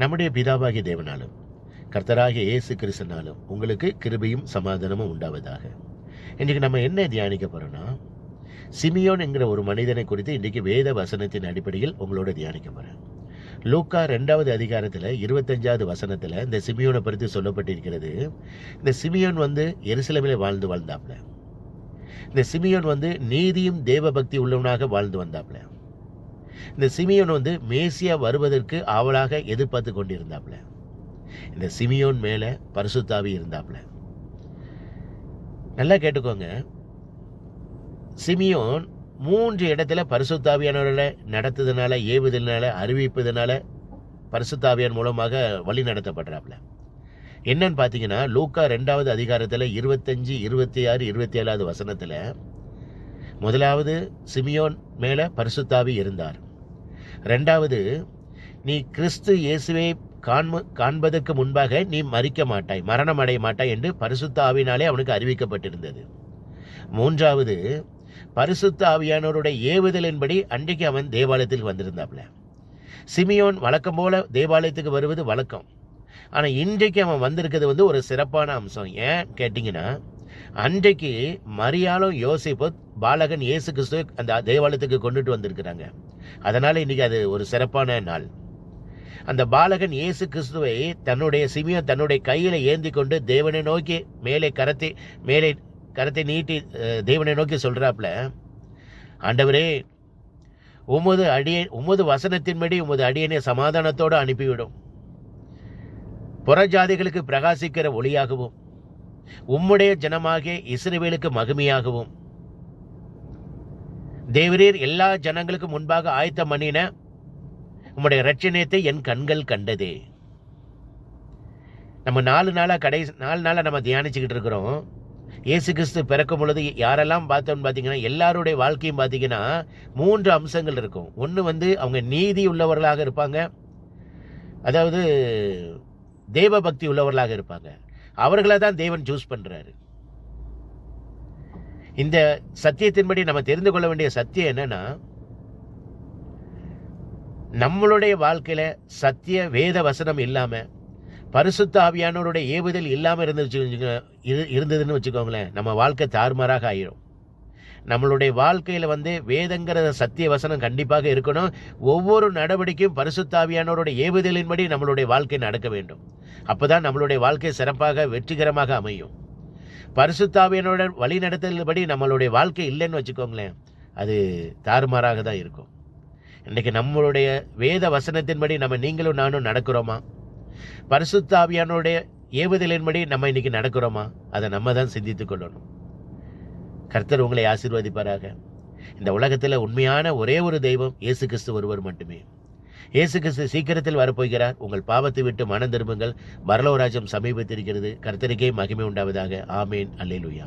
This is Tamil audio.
நம்முடைய பிதாவாகிய தேவனாலும் கர்த்தராகிய இயேசு கிறிஸ்துனாலும் உங்களுக்கு கிருபையும் சமாதானமும் உண்டாவதாக. இன்றைக்கு நம்ம என்ன தியானிக்க போறோம்னா, சிமியோன் என்கிற ஒரு மனிதனை குறித்து இன்றைக்கு வேத வசனத்தின் அடிப்படையில் உங்களோட தியானிக்க போறேன். லூக்கா 2வது அதிகாரத்தில் 25வது வசனத்தில் இந்த சிமியோனை பற்றி சொல்லப்பட்டிருக்கிறது. இந்த சிமியோன் எருசலேமில் வாழ்ந்தாப்ல. இந்த சிமியோன் நீதியும் தேவ பக்தி உள்ளவனாக வாழ்ந்து வந்தாப்ல. இந்த சிமியோன் மேசியா வருவதற்கு ஆவலாக எதிர்பார்த்து கொண்டிருந்தாப்ல. இந்த சிமியோன் மேல பரிசுத்தாவி இருந்தாப்ல. நல்லா கேட்டுக்கோங்க, சிமியோன் 3 இடத்துல பரிசுத்தாவியானவர்களை நடத்துறதுனால, ஏவுதல்னால, அறிவிப்பதனால பரிசுத்தாவியான் மூலமாக வழி நடத்தப்படுறாப்ல. என்னன்னு பார்த்தீங்கன்னா, லூக்கா 2வது அதிகாரத்தில் 25, 26, 27வது வசனத்தில் முதலாவது சிமியோன் மேல பரிசுத்தாவி இருந்தார். 2வது, நீ கிறிஸ்து இயேசுவை காண்பதற்கு முன்பாக நீ மரிக்க மாட்டாய், மரணம் அடைய மாட்டாய் என்று பரிசுத்த ஆவியினாலே அவனுக்கு அறிவிக்கப்பட்டிருந்தது. 3வது, பரிசுத்த ஆவியானவருடைய ஏவுதலின்படி அன்றைக்கு அவன் தேவாலயத்தில் வந்திருந்தாப்ல. சிமியோன் வழக்கம் போல தேவாலயத்துக்கு வருவது வழக்கம். ஆனால் இன்றைக்கு அவன் வந்திருக்கிறது ஒரு சிறப்பான அம்சம். ஏன் கேட்டிங்கன்னா, அன்றைக்கு மரியாளும் யோசிப்பு பாலகன் இயேசு கிறிஸ்துவை அந்த தேவாலயத்துக்கு கொண்டுட்டு வந்திருக்கிறாங்க. அதனால இன்னைக்கு அது ஒரு சிறப்பான நாள். அந்த பாலகன் இயேசு கிறிஸ்துவை சிமியோன் தன்னுடைய கையில ஏந்தி கொண்டு தேவனை நோக்கி மேலே கரத்தை நீட்டி தேவனை நோக்கி சொல்றாப்ல, ஆண்டவரே, உமது வசனத்தின்படி உமது அடியனை சமாதானத்தோடு அனுப்பிவிடும். புறஜாதிகளுக்கு பிரகாசிக்கிற ஒளியாகவும் உம்முடைய ஜனமாகிய இஸ்ரவேலுக்கு மகிமையாகவும் தேவரீர் எல்லா ஜனங்களுக்கு முன்பாக ஆயத்தம் பண்ணின உம்முடைய இரட்சணியத்தை என் கண்கள் கண்டதே. நம்ம 4 நாளா நம்ம தியானிச்சுக்கிட்டு இருக்கிறோம். இயேசு கிறிஸ்து பிறக்கும் பொழுது யாரெல்லாம் பார்த்தோம்னு பார்த்தீங்கன்னா, எல்லாருடைய வாழ்க்கையும் பார்த்தீங்கன்னா 3 அம்சங்கள் இருக்கும். ஒன்று அவங்க நீதி உள்ளவர்களாக இருப்பாங்க, அதாவது தேவ பக்தி உள்ளவர்களாக இருப்பாங்க. அவர்களை தான் தேவன் சூஸ் பண்றாரு. இந்த சத்தியத்தின்படி நம்ம தெரிந்து கொள்ள வேண்டிய சத்தியம் என்னன்னா, நம்மளுடைய வாழ்க்கையில சத்திய வேத வசனம் இல்லாம, பரிசுத்த ஆவியானவருடைய ஏவுதல் இல்லாம இருந்ததுன்னு வச்சுக்கோங்களேன், நம்ம வாழ்க்கை தாறுமாறாக ஆயிரும். நம்மளுடைய வாழ்க்கையில வேதங்கிற சத்திய வசனம் கண்டிப்பாக இருக்கணும். ஒவ்வொரு நடவடிக்கையும் பரிசுத்த ஆவியானவருடைய ஏவுதலின்படி நம்மளுடைய வாழ்க்கை நடக்க வேண்டும். அப்பதான் நம்மளுடைய வாழ்க்கை சிறப்பாக வெற்றிகரமாக அமையும். பரிசுத்த ஆவியானோட வழி நடத்தல்படி நம்மளுடைய வாழ்க்கை இல்லைன்னு வச்சுக்கோங்களேன், அது தாறுமாறாக தான் இருக்கும். இன்னைக்கு நம்மளுடைய வேத வசனத்தின்படி நீங்களும் நானும் நடக்கிறோமா? பரிசுத்த ஆவியானோடைய ஏவுதலின்படி நம்ம இன்னைக்கு நடக்கிறோமா? அதை நம்ம தான் சிந்தித்துக் கொள்ளணும். கர்த்தர் உங்களை ஆசீர்வதிப்பாராக. இந்த உலகத்தில் உண்மையான ஒரே ஒரு தெய்வம் இயேசு கிறிஸ்து ஒருவர் மட்டுமே. இயேசு கிறிஸ்து சீக்கிரத்தில் வரப்போகிறார். உங்கள் பாவத்தை விட்டு மனம் திரும்புங்கள். பரலோக ராஜ்யம் சமீபத்திருக்கிறது. கர்த்தருக்கே மகிமை உண்டாவதாக. ஆமேன். அல்லேலூயா.